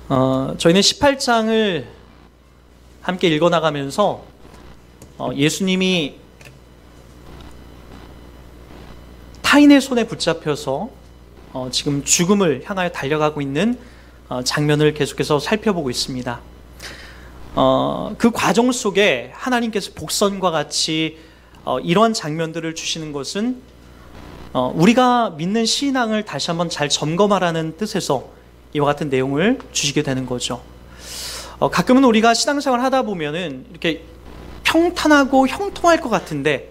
저희는 18장을 함께 읽어나가면서 예수님이 타인의 손에 붙잡혀서 지금 죽음을 향하여 달려가고 있는 장면을 계속해서 살펴보고 있습니다. 그 과정 속에 하나님께서 복선과 같이 이러한 장면들을 주시는 것은 우리가 믿는 신앙을 다시 한번 잘 점검하라는 뜻에서 이와 같은 내용을 주시게 되는 거죠. 가끔은 우리가 신앙생활 하다 보면은 이렇게 평탄하고 형통할 것 같은데,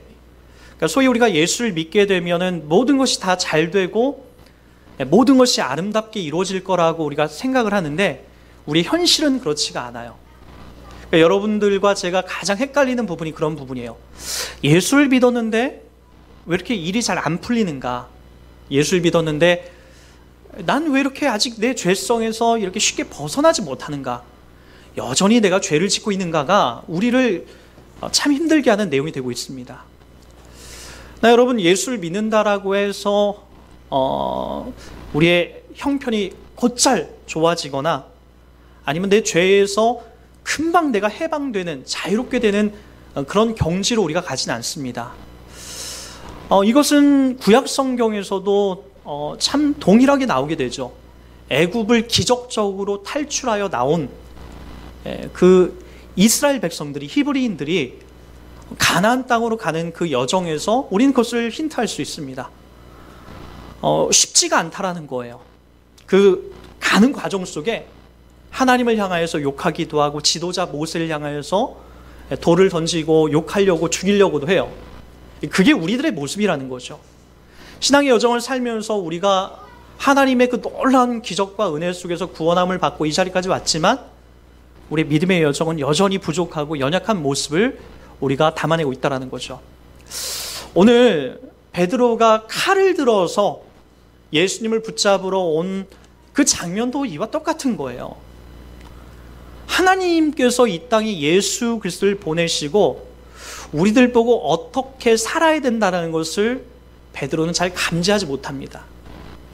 그러니까 소위 우리가 예수를 믿게 되면은 모든 것이 다 잘 되고 모든 것이 아름답게 이루어질 거라고 우리가 생각을 하는데, 우리 현실은 그렇지가 않아요. 그러니까 여러분들과 제가 가장 헷갈리는 부분이 그런 부분이에요. 예수를 믿었는데 왜 이렇게 일이 잘 안 풀리는가? 예수를 믿었는데 난 왜 이렇게 아직 내 죄성에서 이렇게 쉽게 벗어나지 못하는가? 여전히 내가 죄를 짓고 있는가가 우리를 참 힘들게 하는 내용이 되고 있습니다. 여러분, 예수를 믿는다라고 해서 우리의 형편이 곧잘 좋아지거나 아니면 내 죄에서 금방 내가 해방되는, 자유롭게 되는 그런 경지로 우리가 가진 않습니다. 이것은 구약 성경에서도 참 동일하게 나오게 되죠. 애굽을 기적적으로 탈출하여 나온 그 이스라엘 백성들이, 히브리인들이 가나안 땅으로 가는 그 여정에서 우리는 그것을 힌트할 수 있습니다. 쉽지가 않다라는 거예요. 그 가는 과정 속에 하나님을 향하여서 욕하기도 하고 지도자 모세를 향하여서 돌을 던지고 욕하려고 죽이려고도 해요. 그게 우리들의 모습이라는 거죠. 신앙의 여정을 살면서 우리가 하나님의 그 놀라운 기적과 은혜 속에서 구원함을 받고 이 자리까지 왔지만 우리의 믿음의 여정은 여전히 부족하고 연약한 모습을 우리가 담아내고 있다는 거죠. 오늘 베드로가 칼을 들어서 예수님을 붙잡으러 온 그 장면도 이와 똑같은 거예요. 하나님께서 이 땅에 예수 그리스도를 보내시고 우리들 보고 어떻게 살아야 된다는 것을 베드로는 잘 감지하지 못합니다.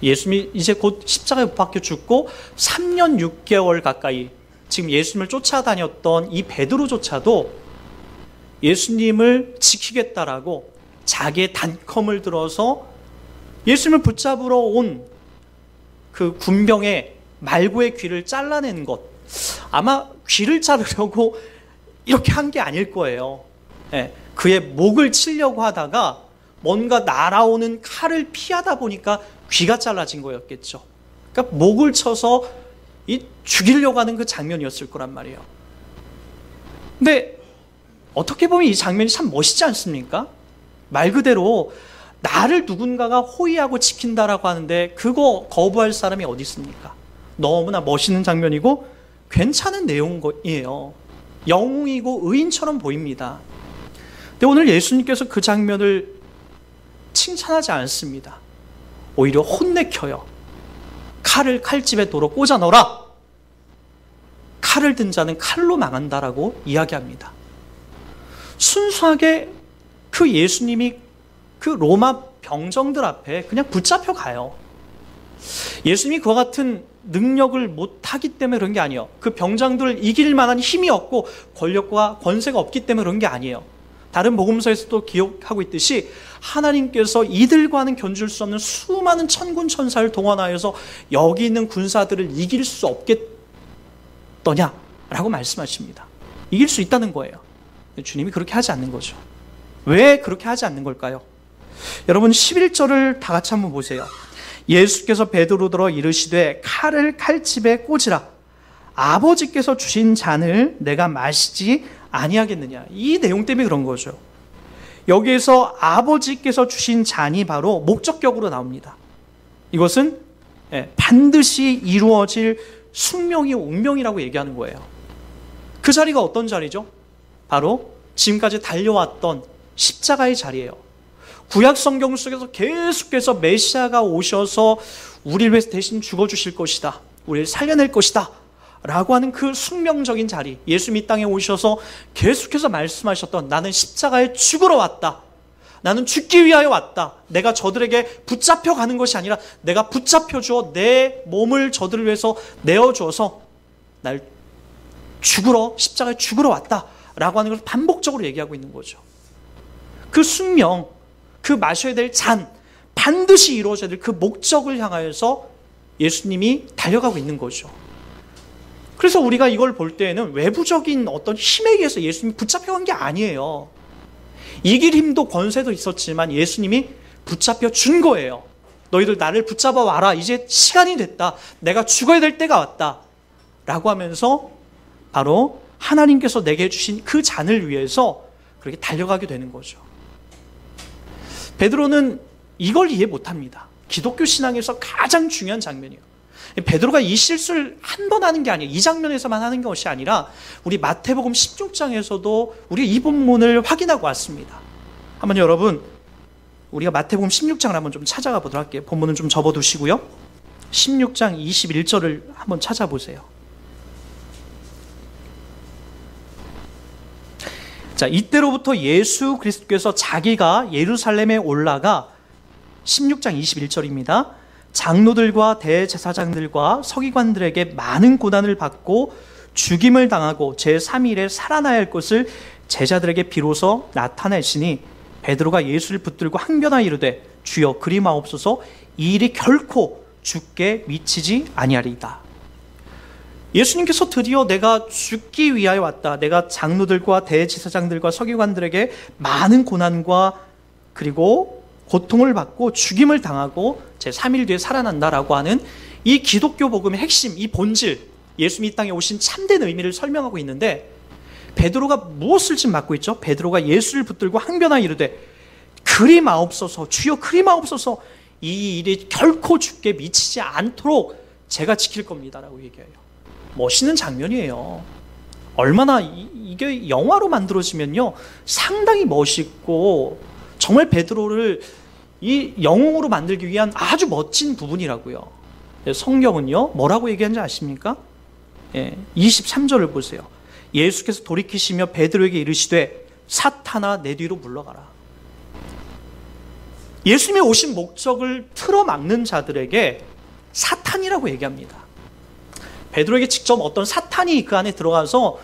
예수님이 이제 곧 십자가에 못 박혀 죽고 3년 6개월 가까이 지금 예수님을 쫓아다녔던 이 베드로조차도 예수님을 지키겠다라고 자기의 단검을 들어서 예수님을 붙잡으러 온 그 군병의 말고의 귀를 잘라낸 것, 아마 귀를 자르려고 이렇게 한 게 아닐 거예요. 그의 목을 치려고 하다가 뭔가 날아오는 칼을 피하다 보니까 귀가 잘라진 거였겠죠. 그러니까 목을 쳐서 죽이려고 하는 그 장면이었을 거란 말이에요. 근데 어떻게 보면 이 장면이 참 멋있지 않습니까? 말 그대로 나를 누군가가 호위하고 지킨다라고 하는데 그거 거부할 사람이 어디 있습니까? 너무나 멋있는 장면이고 괜찮은 내용이에요. 영웅이고 의인처럼 보입니다. 근데 오늘 예수님께서 그 장면을 칭찬하지 않습니다. 오히려 혼내켜요. 칼을 칼집에 도로 꽂아 넣어라. 칼을 든 자는 칼로 망한다라고 이야기합니다. 순수하게 그 예수님이 그 로마 병정들 앞에 그냥 붙잡혀 가요. 예수님이 그와 같은 능력을 못하기 때문에 그런 게 아니에요. 그 병장들을 이길 만한 힘이 없고 권력과 권세가 없기 때문에 그런 게 아니에요. 다른 복음서에서도 기록하고 있듯이 하나님께서 이들과는 견줄 수 없는 수많은 천군 천사를 동원하여서 여기 있는 군사들을 이길 수 없겠더냐라고 말씀하십니다. 이길 수 있다는 거예요. 주님이 그렇게 하지 않는 거죠. 왜 그렇게 하지 않는 걸까요? 여러분 11절을 다 같이 한번 보세요. 예수께서 베드로더러 이르시되 칼을 칼집에 꽂으라. 아버지께서 주신 잔을 내가 마시지 아니하겠느냐. 이 내용 때문에 그런 거죠. 여기에서 아버지께서 주신 잔이 바로 목적격으로 나옵니다. 이것은 반드시 이루어질 숙명이 운명이라고 얘기하는 거예요. 그 자리가 어떤 자리죠? 바로 지금까지 달려왔던 십자가의 자리예요. 구약 성경 속에서 계속해서 메시아가 오셔서 우리를 위해서 대신 죽어주실 것이다, 우리를 살려낼 것이다 라고 하는 그 숙명적인 자리, 예수님이 이 땅에 오셔서 계속해서 말씀하셨던 나는 십자가에 죽으러 왔다, 나는 죽기 위하여 왔다, 내가 저들에게 붙잡혀 가는 것이 아니라 내가 붙잡혀 주어 내 몸을 저들을 위해서 내어주어서 날 죽으러, 십자가에 죽으러 왔다라고 하는 것을 반복적으로 얘기하고 있는 거죠. 그 숙명, 그 마셔야 될 잔, 반드시 이루어져야 될 그 목적을 향하여서 예수님이 달려가고 있는 거죠. 그래서 우리가 이걸 볼 때에는 외부적인 어떤 힘에 의해서 예수님이 붙잡혀간 게 아니에요. 이길 힘도 권세도 있었지만 예수님이 붙잡혀 준 거예요. 너희들 나를 붙잡아 와라. 이제 시간이 됐다. 내가 죽어야 될 때가 왔다. 라고 하면서 바로 하나님께서 내게 주신 그 잔을 위해서 그렇게 달려가게 되는 거죠. 베드로는 이걸 이해 못합니다. 기독교 신앙에서 가장 중요한 장면이에요. 베드로가 이 실수를 한 번 하는 게 아니에요. 이 장면에서만 하는 것이 아니라 우리 마태복음 16장에서도 우리 이 본문을 확인하고 왔습니다. 한번 여러분 우리가 마태복음 16장을 한번 좀 찾아가 보도록 할게요. 본문은 좀 접어두시고요. 16장 21절을 한번 찾아보세요. 자, 이때로부터 예수 그리스도께서 자기가 예루살렘에 올라가 16장 21절입니다. 장로들과 대제사장들과 서기관들에게 많은 고난을 받고 죽임을 당하고 제3일에 살아나야 할 것을 제자들에게 비로소 나타내시니 베드로가 예수를 붙들고 항변하여 이르되 주여 그리 마옵소서 이 일이 결코 죽게 미치지 아니하리이다. 예수님께서 드디어 내가 죽기 위하여 왔다. 내가 장로들과 대제사장들과 서기관들에게 많은 고난과 그리고 고통을 받고 죽임을 당하고 제3일 뒤에 살아난다라고 하는 이 기독교 복음의 핵심, 이 본질, 예수님이 이 땅에 오신 참된 의미를 설명하고 있는데 베드로가 무엇을 지금 맡고 있죠? 베드로가 예수를 붙들고 항변하여 이르되 그리 마옵소서, 주여 그리 마옵소서 이 일이 결코 죽게 미치지 않도록 제가 지킬 겁니다라고 얘기해요. 멋있는 장면이에요. 얼마나 이게 영화로 만들어지면요 상당히 멋있고 정말 베드로를 이 영웅으로 만들기 위한 아주 멋진 부분이라고요. 성경은요 뭐라고 얘기하는지 아십니까? 23절을 보세요. 예수께서 돌이키시며 베드로에게 이르시되 사탄아 내 뒤로 물러가라. 예수님이 오신 목적을 틀어막는 자들에게 사탄이라고 얘기합니다. 베드로에게 직접 어떤 사탄이 그 안에 들어가서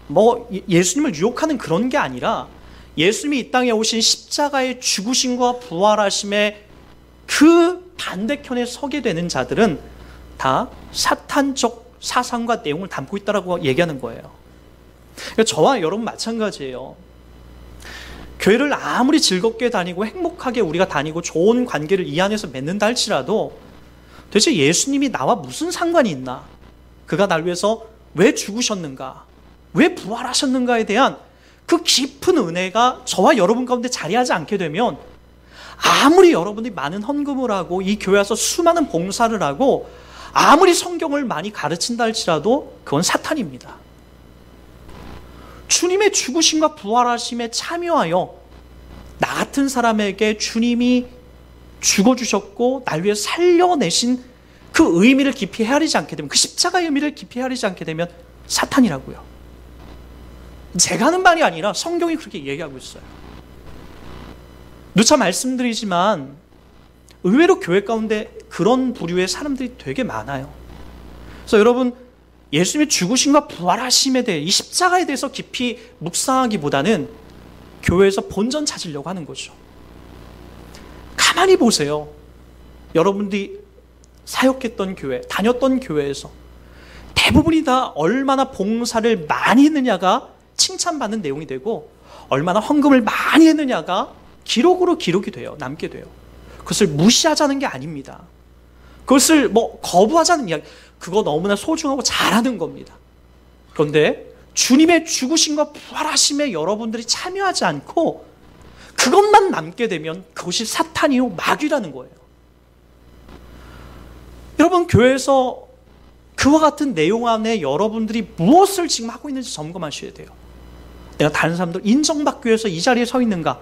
뭐 예수님을 유혹하는 그런 게 아니라 예수님이 이 땅에 오신 십자가의 죽으심과 부활하심의 그 반대편에 서게 되는 자들은 다 사탄적 사상과 내용을 담고 있다고 얘기하는 거예요. 그러니까 저와 여러분 마찬가지예요. 교회를 아무리 즐겁게 다니고 행복하게 우리가 다니고 좋은 관계를 이 안에서 맺는다 할지라도 도대체 예수님이 나와 무슨 상관이 있나? 그가 날 위해서 왜 죽으셨는가? 왜 부활하셨는가에 대한 그 깊은 은혜가 저와 여러분 가운데 자리하지 않게 되면 아무리 여러분이 많은 헌금을 하고 이 교회 와서 수많은 봉사를 하고 아무리 성경을 많이 가르친다 할지라도 그건 사탄입니다. 주님의 죽으심과 부활하심에 참여하여 나 같은 사람에게 주님이 죽어주셨고 날 위해 살려내신 그 의미를 깊이 헤아리지 않게 되면, 그 십자가의 의미를 깊이 헤아리지 않게 되면 사탄이라고요. 제가 하는 말이 아니라 성경이 그렇게 얘기하고 있어요. 누차 말씀드리지만 의외로 교회 가운데 그런 부류의 사람들이 되게 많아요. 그래서 여러분, 예수님의 죽으심과 부활하심에 대해, 이 십자가에 대해서 깊이 묵상하기보다는 교회에서 본전 찾으려고 하는 거죠. 가만히 보세요. 여러분들이 사역했던 교회, 다녔던 교회에서 대부분이 다 얼마나 봉사를 많이 했느냐가 칭찬받는 내용이 되고 얼마나 헌금을 많이 했느냐가 기록으로 기록이 돼요. 남게 돼요. 그것을 무시하자는 게 아닙니다. 그것을 뭐 거부하자는 이야기, 그거 너무나 소중하고 잘하는 겁니다. 그런데 주님의 죽으심과 부활하심에 여러분들이 참여하지 않고 그것만 남게 되면 그것이 사탄이요 마귀라는 거예요. 여러분, 교회에서 그와 같은 내용 안에 여러분들이 무엇을 지금 하고 있는지 점검하셔야 돼요. 내가 다른 사람들 인정받기 위해서 이 자리에 서 있는가?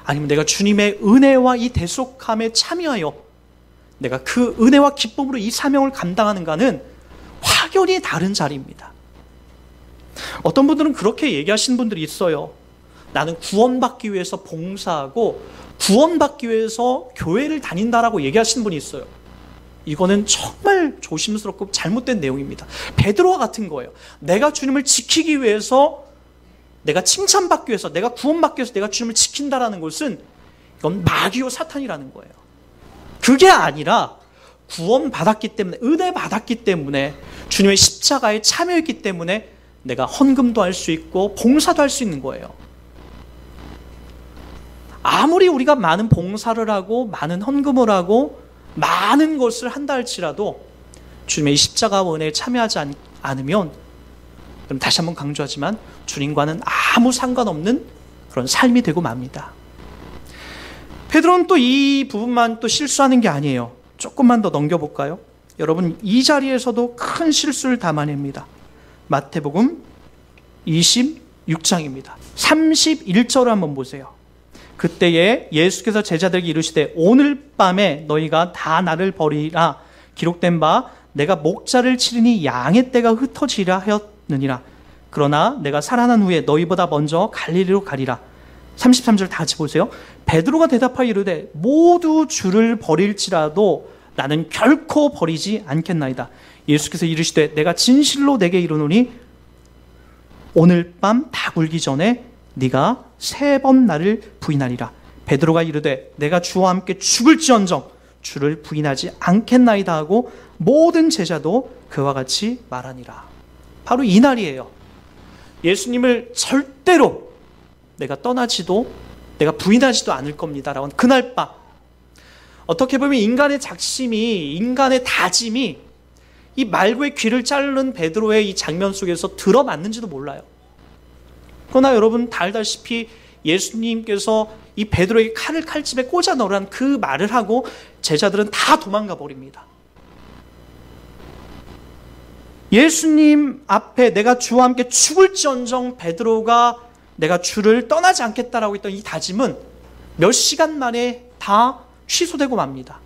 아니면 내가 주님의 은혜와 이 대속함에 참여하여 내가 그 은혜와 기쁨으로 이 사명을 감당하는가는 확연히 다른 자리입니다. 어떤 분들은 그렇게 얘기하시는 분들이 있어요. 나는 구원받기 위해서 봉사하고 구원받기 위해서 교회를 다닌다라고 얘기하시는 분이 있어요. 이거는 정말 조심스럽고 잘못된 내용입니다. 베드로와 같은 거예요. 내가 주님을 지키기 위해서, 내가 칭찬받기 위해서, 내가 구원받기 위해서 내가 주님을 지킨다라는 것은 이건 마귀요 사탄이라는 거예요. 그게 아니라 구원받았기 때문에, 은혜 받았기 때문에, 주님의 십자가에 참여했기 때문에 내가 헌금도 할 수 있고 봉사도 할 수 있는 거예요. 아무리 우리가 많은 봉사를 하고 많은 헌금을 하고 많은 것을 한다 할지라도 주님의 십자가와 은혜에 참여하지 않으면, 그럼 다시 한번 강조하지만 주님과는 아무 상관없는 그런 삶이 되고 맙니다. 베드로는 또 이 부분만 또 실수하는 게 아니에요. 조금만 더 넘겨볼까요? 여러분, 이 자리에서도 큰 실수를 담아냅니다. 마태복음 26장입니다. 31절을 한번 보세요. 그때에 예수께서 제자들에게 이르시되 오늘 밤에 너희가 다 나를 버리라. 기록된 바 내가 목자를 치르니 양의 떼가 흩어지라 하였느니라. 그러나 내가 살아난 후에 너희보다 먼저 갈릴리로 가리라. 33절 다 같이 보세요. 베드로가 대답하여 이르되 모두 주를 버릴지라도 나는 결코 버리지 않겠나이다. 예수께서 이르시되 내가 진실로 내게 이르노니 오늘 밤 다 굴기 전에 네가 3번 나를 부인하리라. 베드로가 이르되 내가 주와 함께 죽을지언정 주를 부인하지 않겠나이다 하고 모든 제자도 그와 같이 말하니라. 바로 이 날이에요. 예수님을 절대로 내가 떠나지도 내가 부인하지도 않을 겁니다 라고 그날 밤, 어떻게 보면 인간의 작심이, 인간의 다짐이 이 말고의 귀를 자르는 베드로의 이 장면 속에서 들어맞는지도 몰라요. 그러나 여러분 다 알다시피 예수님께서 이 베드로에게 칼을 칼집에 꽂아 넣으라는 그 말을 하고 제자들은 다 도망가 버립니다. 예수님 앞에 내가 주와 함께 죽을지언정 베드로가 내가 주를 떠나지 않겠다라고 했던 이 다짐은 몇 시간 만에 다 취소되고 맙니다.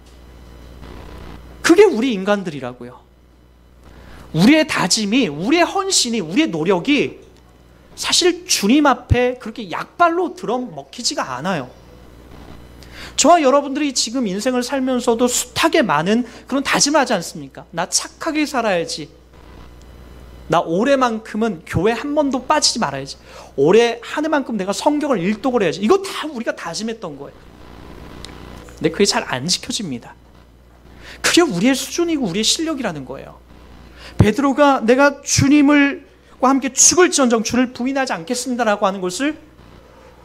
그게 우리 인간들이라고요. 우리의 다짐이, 우리의 헌신이, 우리의 노력이 사실 주님 앞에 그렇게 약발로 들어먹히지가 않아요. 저와 여러분들이 지금 인생을 살면서도 숱하게 많은 그런 다짐을 하지 않습니까? 나 착하게 살아야지. 나 올해만큼은 교회 한 번도 빠지지 말아야지. 올해 한 해만큼 내가 성경을 일독을 해야지. 이거 다 우리가 다짐했던 거예요. 근데 그게 잘 안 지켜집니다. 그게 우리의 수준이고 우리의 실력이라는 거예요. 베드로가 내가 주님과 함께 죽을지언정 주를 부인하지 않겠습니다라고 하는 것을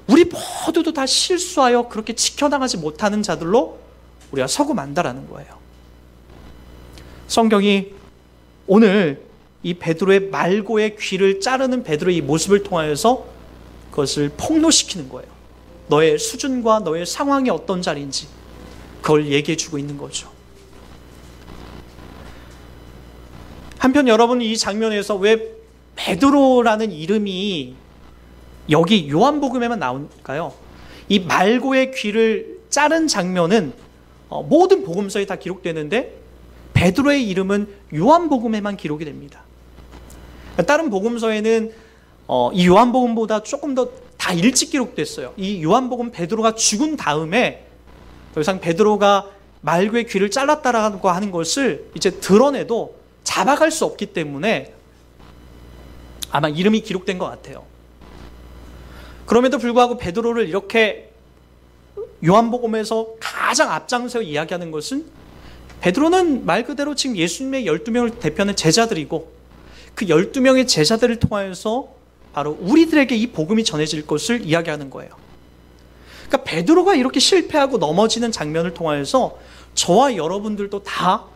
우리 모두도 다 실수하여 그렇게 지켜나가지 못하는 자들로 우리가 서고 만다라는 거예요. 성경이 오늘 이 베드로의 말고의 귀를 자르는 베드로의 이 모습을 통하여서 그것을 폭로시키는 거예요. 너의 수준과 너의 상황이 어떤 자리인지 그걸 얘기해 주고 있는 거죠. 한편 여러분, 이 장면에서 왜 베드로라는 이름이 여기 요한복음에만 나올까요? 이 말고의 귀를 자른 장면은 모든 복음서에 다 기록되는데 베드로의 이름은 요한복음에만 기록이 됩니다. 다른 복음서에는 이 요한복음보다 조금 더 다 일찍 기록됐어요. 이 요한복음 베드로가 죽은 다음에 더 이상 베드로가 말고의 귀를 잘랐다라고 하는 것을 이제 드러내도 잡아갈 수 없기 때문에 아마 이름이 기록된 것 같아요. 그럼에도 불구하고 베드로를 이렇게 요한복음에서 가장 앞장서 이야기하는 것은 베드로는 말 그대로 지금 예수님의 12명을 대표하는 제자들이고 그 12명의 제자들을 통하여서 바로 우리들에게 이 복음이 전해질 것을 이야기하는 거예요. 그러니까 베드로가 이렇게 실패하고 넘어지는 장면을 통하여서 저와 여러분들도 다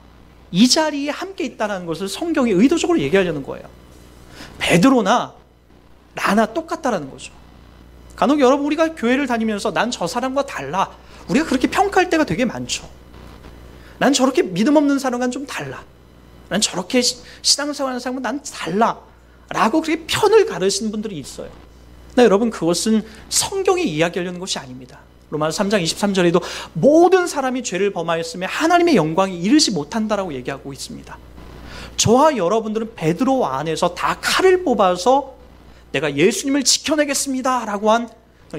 이 자리에 함께 있다는 것을 성경이 의도적으로 얘기하려는 거예요. 베드로나 나나 똑같다라는 거죠. 간혹 여러분, 우리가 교회를 다니면서 난 저 사람과 달라, 우리가 그렇게 평가할 때가 되게 많죠. 난 저렇게 믿음 없는 사람과는 좀 달라, 난 저렇게 신앙생활하는 사람은 난 달라 라고 그렇게 편을 가르시는 분들이 있어요. 근데 여러분, 그것은 성경이 이야기하려는 것이 아닙니다. 로마서 3장 23절에도 모든 사람이 죄를 범하였으며 하나님의 영광에 이르지 못한다라고 얘기하고 있습니다. 저와 여러분들은 베드로 안에서 다 칼을 뽑아서 내가 예수님을 지켜내겠습니다 라고 한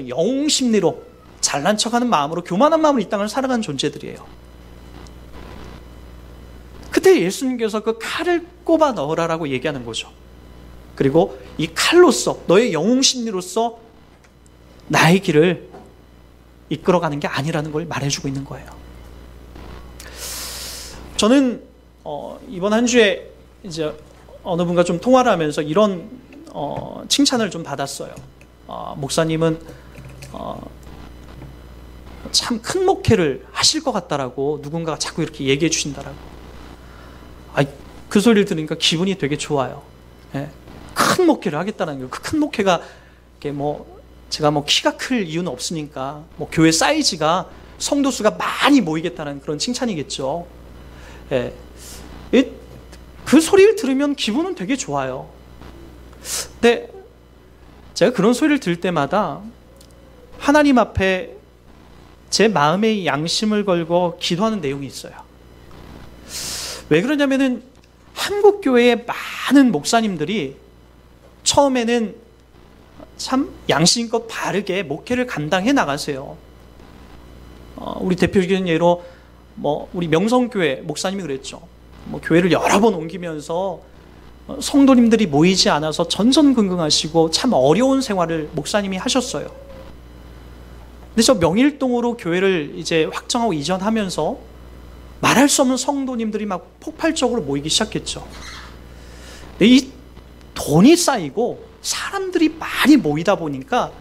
영웅 심리로 잘난 척하는 마음으로, 교만한 마음으로 이 땅을 살아가는 존재들이에요. 그때 예수님께서 그 칼을 꼽아 넣으라라고 얘기하는 거죠. 그리고 이 칼로서, 너의 영웅 심리로서 나의 길을 이끌어가는 게 아니라는 걸 말해주고 있는 거예요. 저는 이번 한 주에 이제 어느 분과 좀 통화를 하면서 이런 칭찬을 좀 받았어요. 목사님은 참 큰 목회를 하실 것 같다라고 누군가가 자꾸 이렇게 얘기해 주신다라고. 그 소리를 들으니까 기분이 되게 좋아요. 예. 큰 목회를 하겠다는 거예요. 그 큰 목회가 제가 키가 클 이유는 없으니까 교회 사이즈가 성도 수가 많이 모이겠다는 그런 칭찬이겠죠. 예. 그 소리를 들으면 기분은 되게 좋아요. 근데 제가 그런 소리를 들을 때마다 하나님 앞에 제 마음의 양심을 걸고 기도하는 내용이 있어요. 왜 그러냐면은 한국 교회의 많은 목사님들이 처음에는 참 양심껏 바르게 목회를 감당해 나가세요. 우리 대표적인 예로 우리 명성교회 목사님이 그랬죠. 교회를 여러 번 옮기면서 성도님들이 모이지 않아서 전전긍긍하시고 참 어려운 생활을 목사님이 하셨어요. 근데 저 명일동으로 교회를 이제 확정하고 이전하면서 말할 수 없는 성도님들이 막 폭발적으로 모이기 시작했죠. 근데 이 돈이 쌓이고 사람들이 많이 모이다 보니까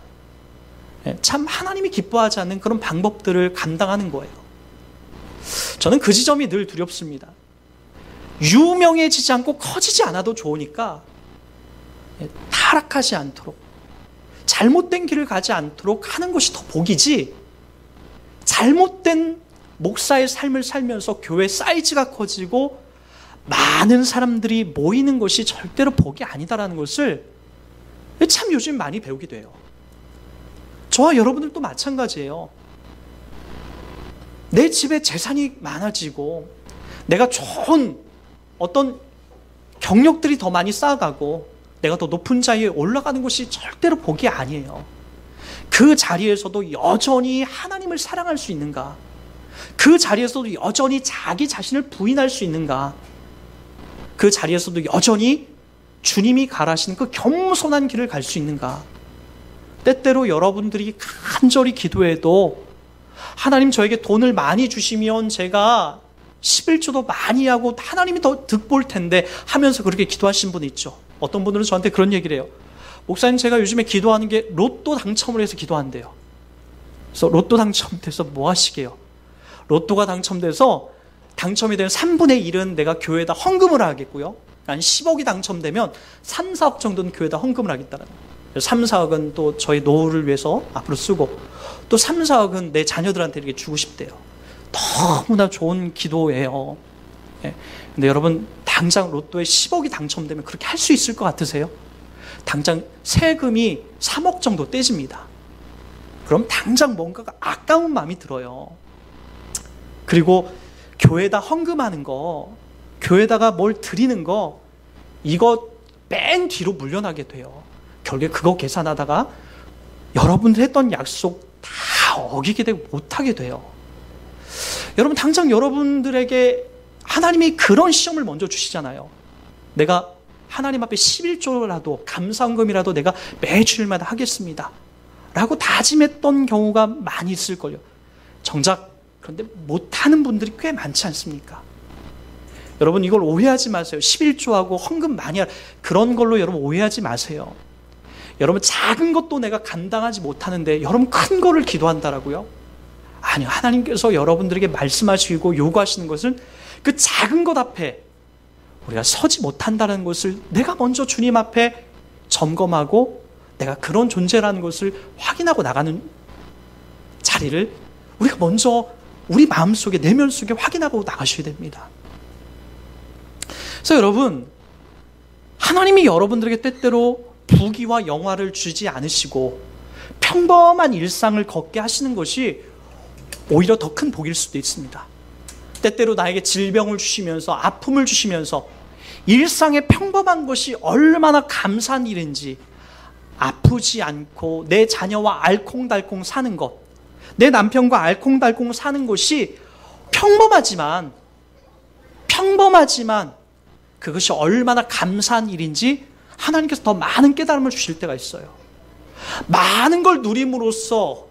참 하나님이 기뻐하지 않는 그런 방법들을 감당하는 거예요. 저는 그 지점이 늘 두렵습니다. 유명해지지 않고 커지지 않아도 좋으니까 타락하지 않도록, 잘못된 길을 가지 않도록 하는 것이 더 복이지, 잘못된 목사의 삶을 살면서 교회 사이즈가 커지고 많은 사람들이 모이는 것이 절대로 복이 아니다라는 것을 참 요즘 많이 배우게 돼요. 저와 여러분들도 마찬가지예요. 내 집에 재산이 많아지고 내가 좋은 어떤 경력들이 더 많이 쌓아가고 내가 더 높은 자리에 올라가는 것이 절대로 복이 아니에요. 그 자리에서도 여전히 하나님을 사랑할 수 있는가? 그 자리에서도 여전히 자기 자신을 부인할 수 있는가? 그 자리에서도 여전히 주님이 가라신 그 겸손한 길을 갈 수 있는가? 때때로 여러분들이 간절히 기도해도 하나님 저에게 돈을 많이 주시면 제가 11조도 많이 하고 하나님이 더 득볼 텐데 하면서 그렇게 기도하신 분 있죠. 어떤 분들은 저한테 그런 얘기를 해요. 목사님, 제가 요즘에 기도하는 게 로또 당첨을 해서 기도한대요. 그래서 로또 당첨돼서 뭐 하시게요? 로또가 당첨돼서 당첨이 되면 3분의 1은 내가 교회에다 헌금을 하겠고요. 한 10억이 당첨되면 3, 4억 정도는 교회에다 헌금을 하겠다는 거예요. 3, 4억은 또 저희 노후를 위해서 앞으로 쓰고 또 3, 4억은 내 자녀들한테 이렇게 주고 싶대요. 너무나 좋은 기도예요. 근데 여러분, 당장 로또에 10억이 당첨되면 그렇게 할 수 있을 것 같으세요? 당장 세금이 3억 정도 떼집니다. 그럼 당장 뭔가가 아까운 마음이 들어요. 그리고 교회에다 헌금하는 거, 교회에다가 뭘 드리는 거, 이거 맨 뒤로 물려나게 돼요. 결국에 그거 계산하다가 여러분들 했던 약속 다 어기게 되고 못하게 돼요. 여러분, 당장 여러분들에게 하나님이 그런 시험을 먼저 주시잖아요. 내가 하나님 앞에 11조라도 감사헌금이라도 내가 매주일마다 하겠습니다 라고 다짐했던 경우가 많이 있을걸요. 정작 그런데 못하는 분들이 꽤 많지 않습니까? 여러분, 이걸 오해하지 마세요. 11조하고 헌금 많이 할 그런 걸로 여러분 오해하지 마세요. 여러분, 작은 것도 내가 감당하지 못하는데 여러분 큰 거를 기도한다라고요? 아니요. 하나님께서 여러분들에게 말씀하시고 요구하시는 것은 그 작은 것 앞에 우리가 서지 못한다는 것을 내가 먼저 주님 앞에 점검하고 내가 그런 존재라는 것을 확인하고 나가는 자리를 우리가 먼저 우리 마음속에, 내면 속에 확인하고 나가셔야 됩니다. 그래서 여러분, 하나님이 여러분들에게 때때로 부귀와 영화를 주지 않으시고 평범한 일상을 걷게 하시는 것이 오히려 더 큰 복일 수도 있습니다. 때때로 나에게 질병을 주시면서, 아픔을 주시면서 일상의 평범한 것이 얼마나 감사한 일인지, 아프지 않고 내 자녀와 알콩달콩 사는 것, 내 남편과 알콩달콩 사는 것이 평범하지만 평범하지만 그것이 얼마나 감사한 일인지 하나님께서 더 많은 깨달음을 주실 때가 있어요. 많은 걸 누림으로써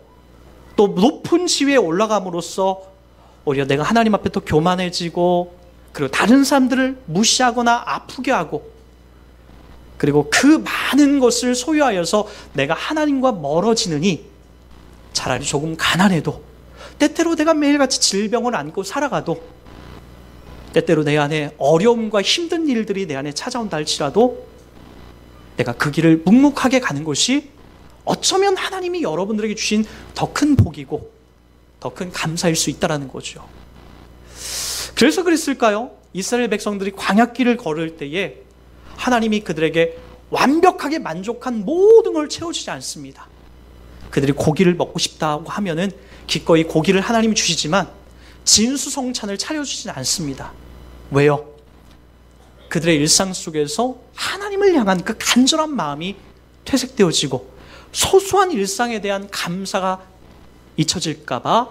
또 높은 지위에 올라감으로써 오히려 내가 하나님 앞에 더 교만해지고, 그리고 다른 사람들을 무시하거나 아프게 하고, 그리고 그 많은 것을 소유하여서 내가 하나님과 멀어지느니 차라리 조금 가난해도, 때때로 내가 매일같이 질병을 안고 살아가도, 때때로 내 안에 어려움과 힘든 일들이 내 안에 찾아온다 할지라도 내가 그 길을 묵묵하게 가는 것이 어쩌면 하나님이 여러분들에게 주신 더 큰 복이고 더 큰 감사일 수 있다는 거죠. 그래서 그랬을까요? 이스라엘 백성들이 광야길을 걸을 때에 하나님이 그들에게 완벽하게 만족한 모든 걸 채워주지 않습니다. 그들이 고기를 먹고 싶다고 하면은 기꺼이 고기를 하나님이 주시지만 진수성찬을 차려주지는 않습니다. 왜요? 그들의 일상 속에서 하나님을 향한 그 간절한 마음이 퇴색되어지고 소소한 일상에 대한 감사가 잊혀질까봐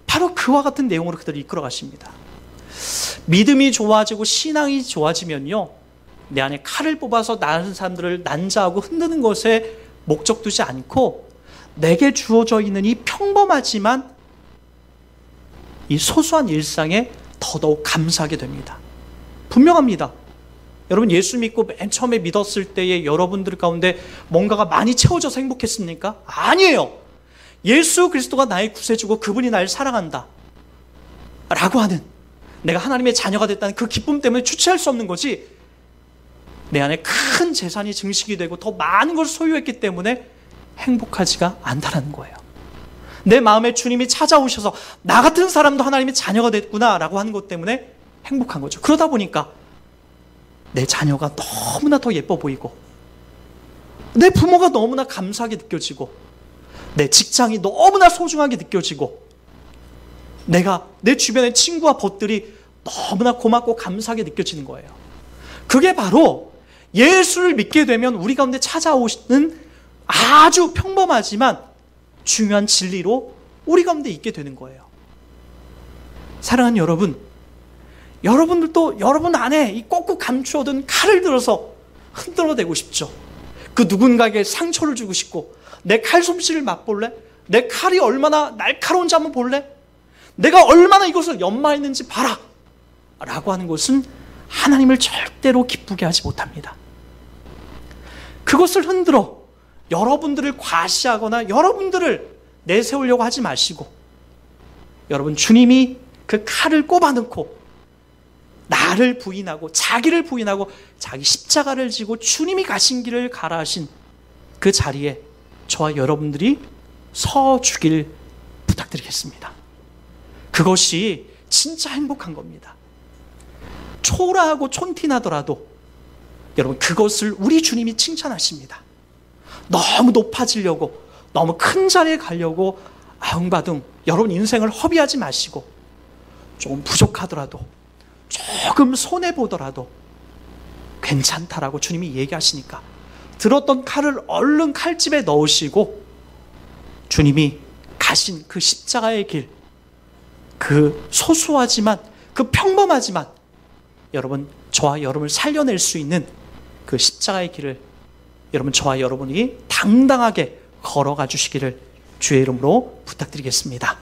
바로 그와 같은 내용으로 그들이 이끌어 가십니다. 믿음이 좋아지고 신앙이 좋아지면요, 내 안에 칼을 뽑아서 다른 사람들을 난자하고 흔드는 것에 목적 두지 않고 내게 주어져 있는 이 평범하지만 이 소소한 일상에 더더욱 감사하게 됩니다. 분명합니다. 여러분, 예수 믿고 맨 처음에 믿었을 때에 여러분들 가운데 뭔가가 많이 채워져서 행복했습니까? 아니에요. 예수 그리스도가 나의 구세주고 그분이 나를 사랑한다 라고 하는, 내가 하나님의 자녀가 됐다는 그 기쁨 때문에 주체할 수 없는 거지, 내 안에 큰 재산이 증식이 되고 더 많은 걸 소유했기 때문에 행복하지가 않다는 거예요. 내 마음에 주님이 찾아오셔서 나 같은 사람도 하나님의 자녀가 됐구나 라고 하는 것 때문에 행복한 거죠. 그러다 보니까 내 자녀가 너무나 더 예뻐 보이고, 내 부모가 너무나 감사하게 느껴지고, 내 직장이 너무나 소중하게 느껴지고, 내 주변의 친구와 벗들이 너무나 고맙고 감사하게 느껴지는 거예요. 그게 바로 예수를 믿게 되면 우리 가운데 찾아오시는 아주 평범하지만 중요한 진리로 우리 가운데 있게 되는 거예요. 사랑하는 여러분, 여러분들도 여러분 안에 이 꼭꼭 감추어둔 칼을 들어서 흔들어대고 싶죠. 그 누군가에게 상처를 주고 싶고, 내 칼솜씨를 맛볼래? 내 칼이 얼마나 날카로운지 한번 볼래? 내가 얼마나 이것을 연마했는지 봐라 라고 하는 것은 하나님을 절대로 기쁘게 하지 못합니다. 그것을 흔들어 여러분들을 과시하거나 여러분들을 내세우려고 하지 마시고, 여러분, 주님이 그 칼을 꼽아넣고 나를 부인하고 자기를 부인하고 자기 십자가를 지고 주님이 가신 길을 가라 하신 그 자리에 저와 여러분들이 서 주길 부탁드리겠습니다. 그것이 진짜 행복한 겁니다. 초라하고 촌티나더라도 여러분, 그것을 우리 주님이 칭찬하십니다. 너무 높아지려고, 너무 큰 자리에 가려고 아웅바둥 여러분 인생을 허비하지 마시고, 조금 부족하더라도, 조금 손해보더라도 괜찮다라고 주님이 얘기하시니까 들었던 칼을 얼른 칼집에 넣으시고 주님이 가신 그 십자가의 길, 그 소소하지만 그 평범하지만 여러분, 저와 여러분을 살려낼 수 있는 그 십자가의 길을 여러분, 저와 여러분이 당당하게 걸어가 주시기를 주의 이름으로 부탁드리겠습니다.